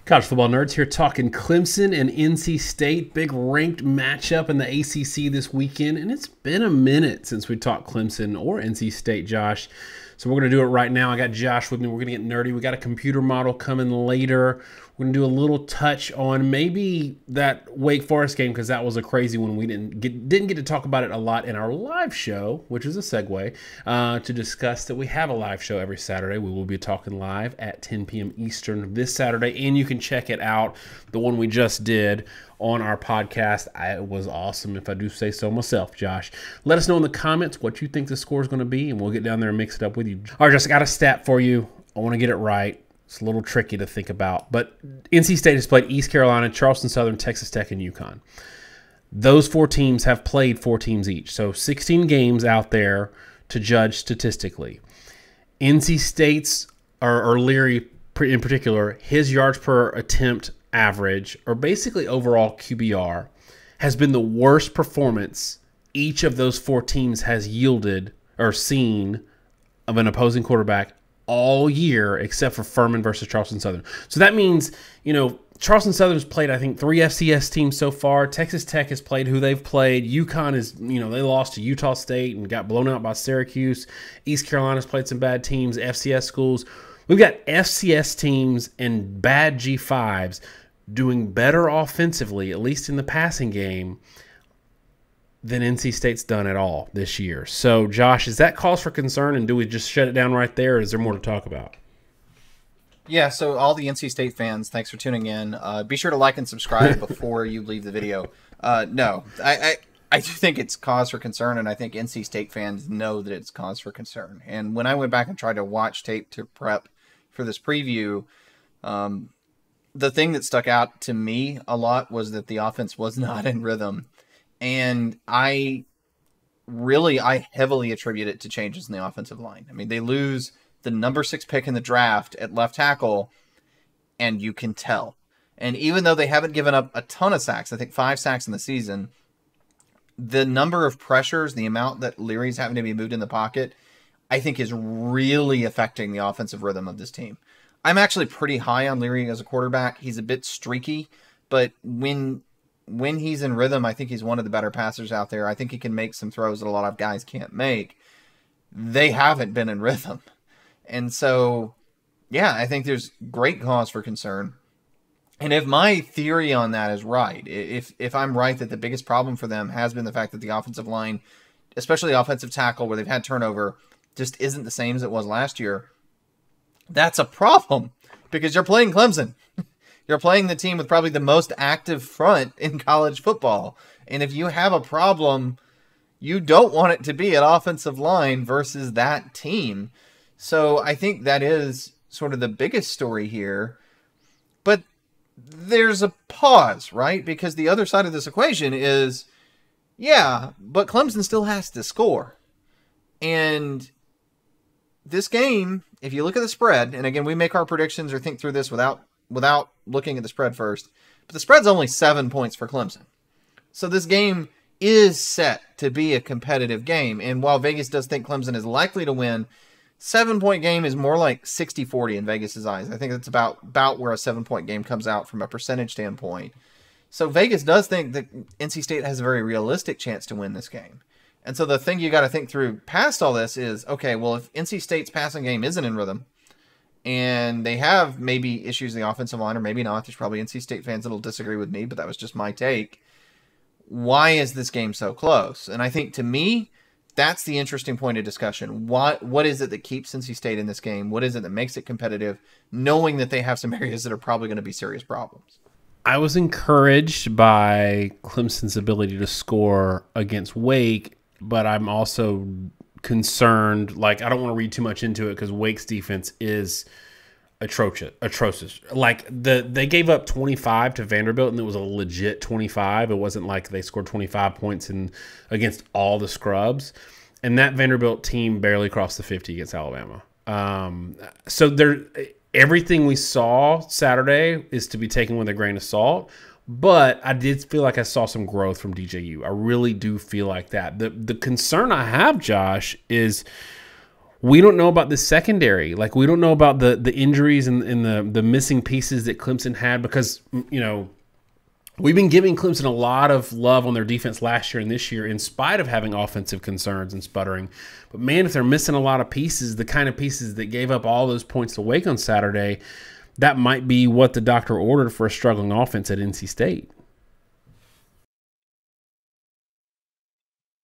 College football nerds here talking Clemson and NC State. Big ranked matchup in the ACC this weekend. And it's been a minute since we talked Clemson or NC State, Josh. So we're going to do it right now. I got Josh with me. We're going to get nerdy. We got a computer model coming later. We're going to do a little touch on maybe that Wake Forest game because that was a crazy one. We didn't get to talk about it a lot in our live show, which is a segue to discuss that we have a live show every Saturday. We will be talking live at 10 p.m. Eastern this Saturday, and you can check it out, the one we just did on our podcast. It was awesome, if I do say so myself, Josh. Let us know in the comments what you think the score is going to be, and we'll get down there and mix it up with you. All right, Josh, I got a stat for you. I want to get it right. It's a little tricky to think about, but NC State has played East Carolina, Charleston Southern, Texas Tech, and UConn. Those four teams have played four teams each, so 16 games out there to judge statistically. NC State's, or Leary in particular, his yards per attempt average, or basically overall QBR, has been the worst performance each of those four teams has yielded or seen of an opposing quarterback all year, except for Furman versus Charleston Southern. So that means, Charleston Southern's played, I think, 3 FCS teams so far. Texas Tech has played who they've played. UConn is, they lost to Utah State and got blown out by Syracuse. East Carolina's played some bad teams, FCS schools. We've got FCS teams and bad G5s doing better offensively, at least in the passing game, than NC State's done at all this year. So, Josh, is that cause for concern, and do we just shut it down right there, or is there more to talk about? Yeah, so all the NC State fans, thanks for tuning in. Be sure to like and subscribe before you leave the video. No, I do think it's cause for concern, and I think NC State fans know that it's cause for concern. And when I went back and tried to watch tape to prep for this preview, the thing that stuck out to me a lot was that the offense was not in rhythm. And I heavily attribute it to changes in the offensive line. I mean, they lose the number 6 pick in the draft at left tackle, and you can tell. And even though they haven't given up a ton of sacks, I think 5 sacks in the season, the number of pressures, the amount that Leary's having to be moved in the pocket, I think is really affecting the offensive rhythm of this team. I'm actually pretty high on Leary as a quarterback. He's a bit streaky, but when he's in rhythm, I think he's one of the better passers out there. I think he can make some throws that a lot of guys can't make. They haven't been in rhythm. And so, yeah, I think there's great cause for concern. And if my theory on that is right, if I'm right that the biggest problem for them has been the fact that the offensive line, especially offensive tackle where they've had turnover, just isn't the same as it was last year, that's a problem because you're playing Clemson. You're playing the team with probably the most active front in college football. And if you have a problem, you don't want it to be at offensive line versus that team. So I think that is sort of the biggest story here. But there's a pause, right? Because the other side of this equation is, yeah, but Clemson still has to score. And this game, if you look at the spread, and again, we make our predictions or think through this without looking at the spread first, but the spread's only 7 points for Clemson. So this game is set to be a competitive game. And while Vegas does think Clemson is likely to win, 7-point game is more like 60-40 in Vegas's eyes. I think that's about where a 7-point game comes out from a percentage standpoint. So Vegas does think that NC State has a very realistic chance to win this game. And so the thing you got to think through past all this is, okay, well, if NC State's passing game isn't in rhythm, and they have maybe issues in the offensive line, or maybe not. There's probably NC State fans that will disagree with me, but that was just my take. Why is this game so close? And I think, to me, that's the interesting point of discussion. What is it that keeps NC State in this game? What is it that makes it competitive, knowing that they have some areas that are probably going to be serious problems? I was encouraged by Clemson's ability to score against Wake, but I'm also concerned. Like, I don't want to read too much into it because Wake's defense is atrocious. Like, they gave up 25 to Vanderbilt, and it was a legit 25. It wasn't like they scored 25 points against all the scrubs. And that Vanderbilt team barely crossed the 50 against Alabama. So everything we saw Saturday is to be taken with a grain of salt. But I did feel like I saw some growth from DJ U. I really do feel like that. The concern I have, Josh, is we don't know about the secondary. Like, we don't know about the injuries and the missing pieces that Clemson had because, we've been giving Clemson a lot of love on their defense last year and this year in spite of having offensive concerns and sputtering. But, man, if they're missing a lot of pieces, the kind of pieces that gave up all those points to Wake on Saturday, that might be what the doctor ordered for a struggling offense at NC State.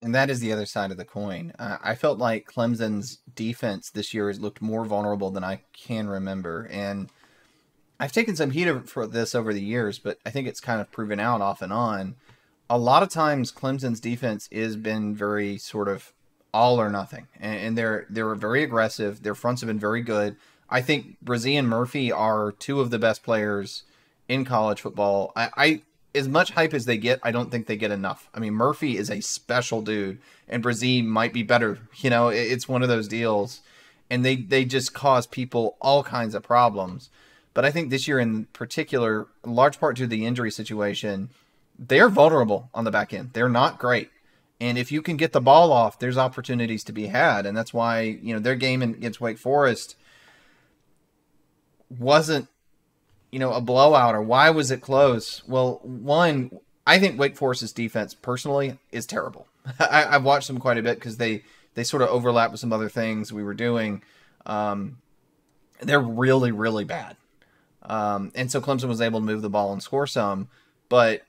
And that is the other side of the coin. I felt like Clemson's defense this year has looked more vulnerable than I can remember. And I've taken some heat for this over the years, but I think it's kind of proven out off and on. A lot of times Clemson's defense has been very sort of all or nothing. And they're very aggressive. Their fronts have been very good. I think Brazee and Murphy are two of the best players in college football. I as much hype as they get, I don't think they get enough. I mean, Murphy is a special dude, and Brazee might be better. It's one of those deals. And they just cause people all kinds of problems. But I think this year in particular, in large part due to the injury situation, they're vulnerable on the back end. They're not great. And if you can get the ball off, there's opportunities to be had. And that's why, their game against Wake Forest wasn't, a blowout, or why was it close? Well, one, I think Wake Forest's defense personally is terrible. I've watched them quite a bit because they sort of overlap with some other things we were doing. They're really, really bad. And so Clemson was able to move the ball and score some, but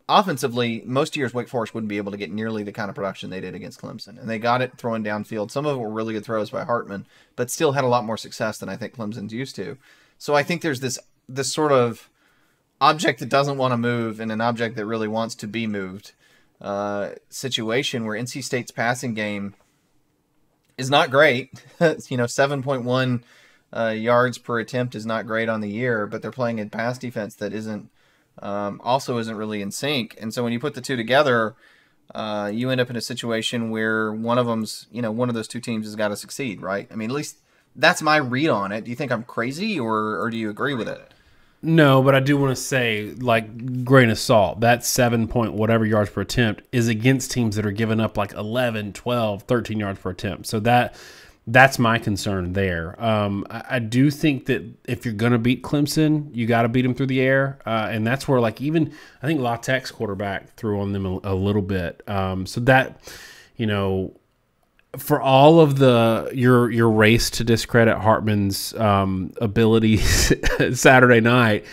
offensively, most years Wake Forest wouldn't be able to get nearly the kind of production they did against Clemson. And they got it throwing downfield. Some of it were really good throws by Hartman, but still had a lot more success than I think Clemson's used to. So I think there's this sort of object that doesn't want to move and an object that really wants to be moved situation where NC State's passing game is not great. 7.1 yards per attempt is not great on the year, but they're playing in pass defense that isn't really in sync. And so when you put the two together, you end up in a situation where one of those two teams has got to succeed, right? I mean, at least that's my read on it. Do you think I'm crazy or do you agree with it? No, but I do want to say, like, grain of salt, that 7 point whatever yards per attempt is against teams that are giving up like 11, 12, 13 yards per attempt. So that's my concern there. I do think that if you're going to beat Clemson, you got to beat them through the air. And that's where, like, even I think La Tech's quarterback threw on them a little bit. So that, for all of your race to discredit Hartman's abilities Saturday night,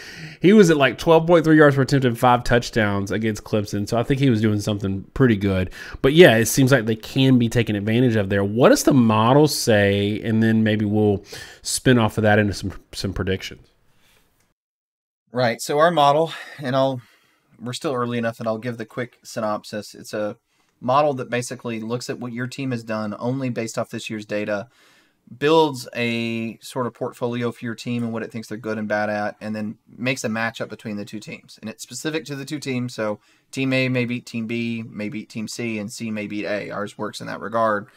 he was at like 12.3 yards per attempt and 5 touchdowns against Clemson. So I think he was doing something pretty good. But yeah, it seems like they can be taken advantage of there. What does the model say? And then maybe we'll spin off of that into some predictions. Right. So our model, and we're still early enough that I'll give the quick synopsis. It's a model that basically looks at what your team has done only based off this year's data, builds a sort of portfolio for your team and what it thinks they're good and bad at, and then makes a matchup between the two teams. And it's specific to the two teams, so Team A may beat Team B, may beat Team C, and C may beat A. Ours works in that regard.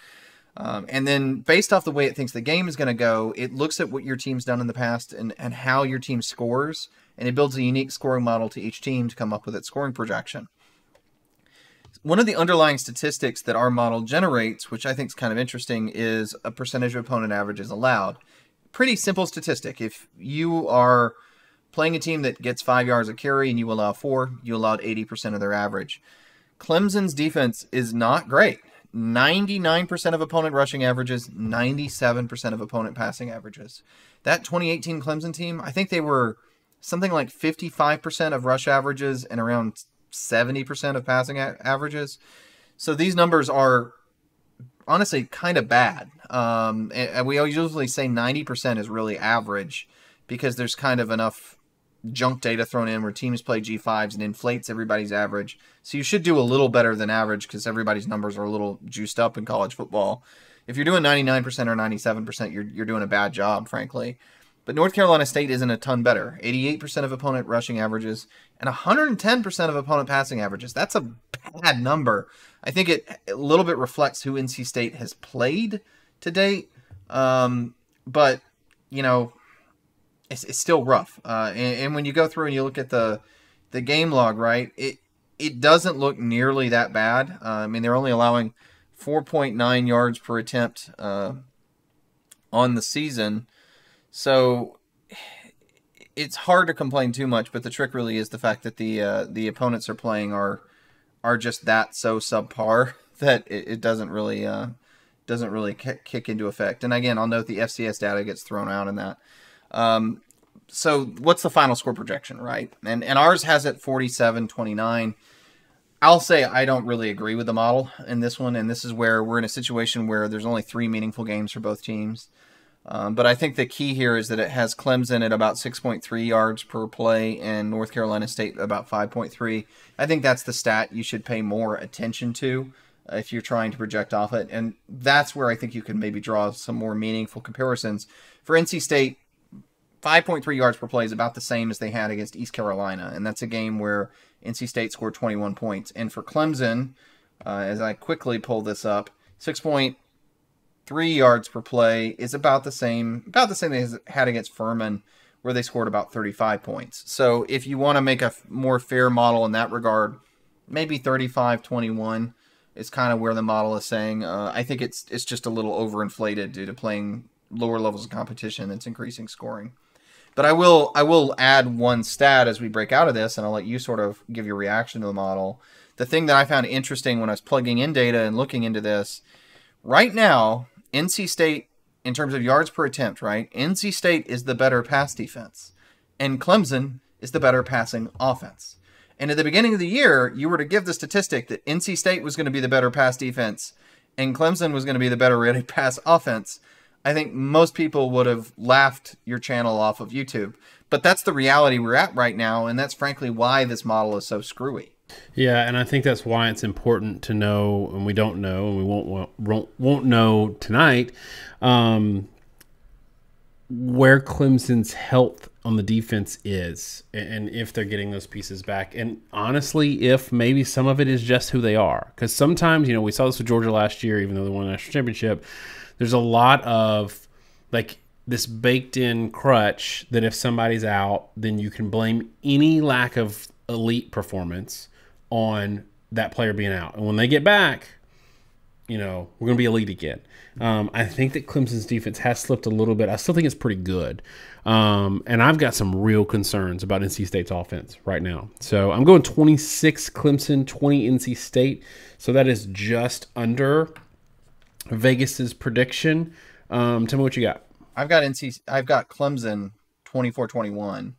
And then based off the way it thinks the game is going to go, it looks at what your team's done in the past and how your team scores, and it builds a unique scoring model to each team to come up with its scoring projection. One of the underlying statistics that our model generates, which I think is kind of interesting, is a percentage of opponent averages allowed. Pretty simple statistic. If you are playing a team that gets 5 yards a carry and you allow 4, you allowed 80% of their average. Clemson's defense is not great. 99% of opponent rushing averages, 97% of opponent passing averages. That 2018 Clemson team, I think they were something like 55% of rush averages and around 70% of passing averages. So these numbers are honestly kind of bad. And we usually say 90% is really average because there's kind of enough junk data thrown in where teams play G5s and inflates everybody's average. So you should do a little better than average because everybody's numbers are a little juiced up in college football. If you're doing 99% or 97%, you're doing a bad job, frankly. But North Carolina State isn't a ton better. 88% of opponent rushing averages and 110% of opponent passing averages. That's a bad number. I think it a little bit reflects who NC State has played to date. But, it's still rough. And when you go through and you look at the game log, right, it doesn't look nearly that bad. I mean, they're only allowing 4.9 yards per attempt on the season. So it's hard to complain too much, but the trick really is the fact that the opponents are playing are just that so subpar that it doesn't really kick into effect. And again, I'll note the FCS data gets thrown out in that. So what's the final score projection, right? And ours has it 47-29. I'll say I don't really agree with the model in this one, and this is where we're in a situation where there's only 3 meaningful games for both teams. But I think the key here is that it has Clemson at about 6.3 yards per play and North Carolina State about 5.3. I think that's the stat you should pay more attention to if you're trying to project off it. And that's where I think you can maybe draw some more meaningful comparisons. For NC State, 5.3 yards per play is about the same as they had against East Carolina. And that's a game where NC State scored 21 points. And for Clemson, as I quickly pull this up, 6.3 yards per play is about the same they had against Furman, where they scored about 35 points. So if you want to make a more fair model in that regard, maybe 35-21 is kind of where the model is saying. I think it's just a little overinflated due to playing lower levels of competition that's increasing scoring. But I will add one stat as we break out of this, and I'll let you sort of give your reaction to the model. The thing that I found interesting when I was plugging in data and looking into this, right now, NC State, in terms of yards per attempt, right? NC State is the better pass defense, and Clemson is the better passing offense. And at the beginning of the year, you were to give the statistic that NC State was going to be the better pass defense and Clemson was going to be the better rated pass offense. I think most people would have laughed your channel off of YouTube. But that's the reality we're at right now, and that's frankly why this model is so screwy. Yeah, and I think that's why it's important to know, and we don't know, and we won't know tonight, where Clemson's health on the defense is, and if they're getting those pieces back. And honestly, if maybe some of it is just who they are. Because sometimes, we saw this with Georgia last year, even though they won the national championship, there's a lot of, like, this baked-in crutch that if somebody's out, then you can blame any lack of elite performance on that player being out. And when they get back, we're going to be elite again. I think that Clemson's defense has slipped a little bit. I still think it's pretty good. And I've got some real concerns about NC State's offense right now. So I'm going 26 Clemson, 20 NC State. So that is just under Vegas's prediction. Tell me what you got. I've got Clemson 24-21.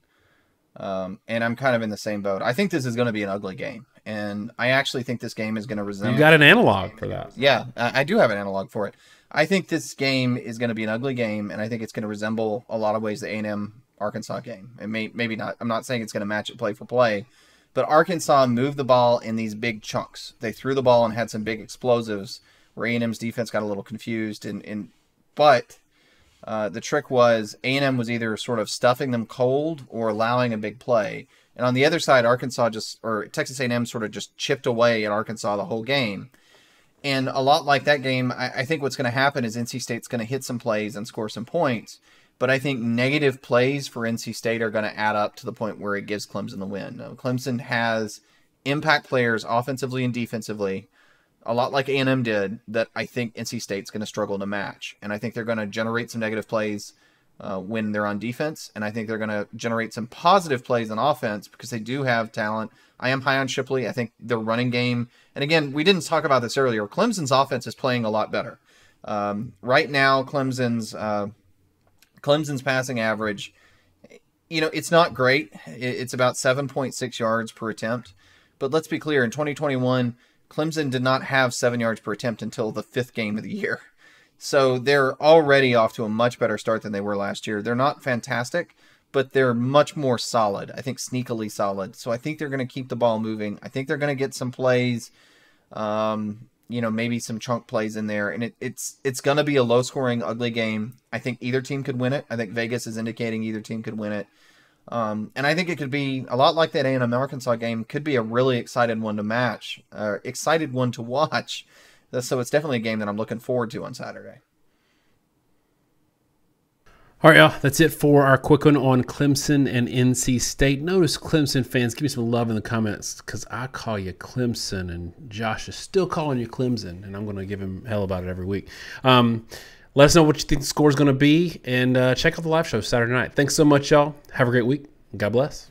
And I'm kind of in the same boat. I think this is going to be an ugly game. And I actually think this game is going to resemble... You got an analog for that. Yeah, I do have an analog for it. I think this game is going to be an ugly game, and I think it's going to resemble a lot of ways the A&M Arkansas game. And maybe not. I'm not saying it's going to match it play for play, but Arkansas moved the ball in these big chunks. They threw the ball and had some big explosives where A&M's defense got a little confused. But the trick was A&M was either sort of stuffing them cold or allowing a big play. And on the other side, Texas A&M sort of just chipped away at Arkansas the whole game. And a lot like that game, I think what's going to happen is NC State's going to hit some plays and score some points. But I think negative plays for NC State are going to add up to the point where it gives Clemson the win. Now, Clemson has impact players offensively and defensively, a lot like A&M did, that I think NC State's going to struggle to match. And I think they're going to generate some negative plays when they're on defense, and I think they're going to generate some positive plays on offense because they do have talent. I am high on Shipley. I think their running game, and again, we didn't talk about this earlier, Clemson's offense is playing a lot better. Right now, Clemson's passing average, it's not great. It's about 7.6 yards per attempt, but let's be clear, in 2021, Clemson did not have 7 yards per attempt until the 5th game of the year. So they're already off to a much better start than they were last year. They're not fantastic, but they're much more solid. I think sneakily solid. So I think they're going to keep the ball moving. I think they're going to get some plays, maybe some chunk plays in there. And it's going to be a low-scoring, ugly game. I think either team could win it. I think Vegas is indicating either team could win it. And I think it could be a lot like that A&M Arkansas game. Could be a really excited one to watch. So it's definitely a game that I'm looking forward to on Saturday. All right, y'all, that's it for our quick one on Clemson and NC State. Notice, Clemson fans, give me some love in the comments because I call you Clemson and Josh is still calling you Clemson, and I'm going to give him hell about it every week. Let us know what you think the score is going to be, and check out the live show Saturday night. Thanks so much, y'all. Have a great week. God bless.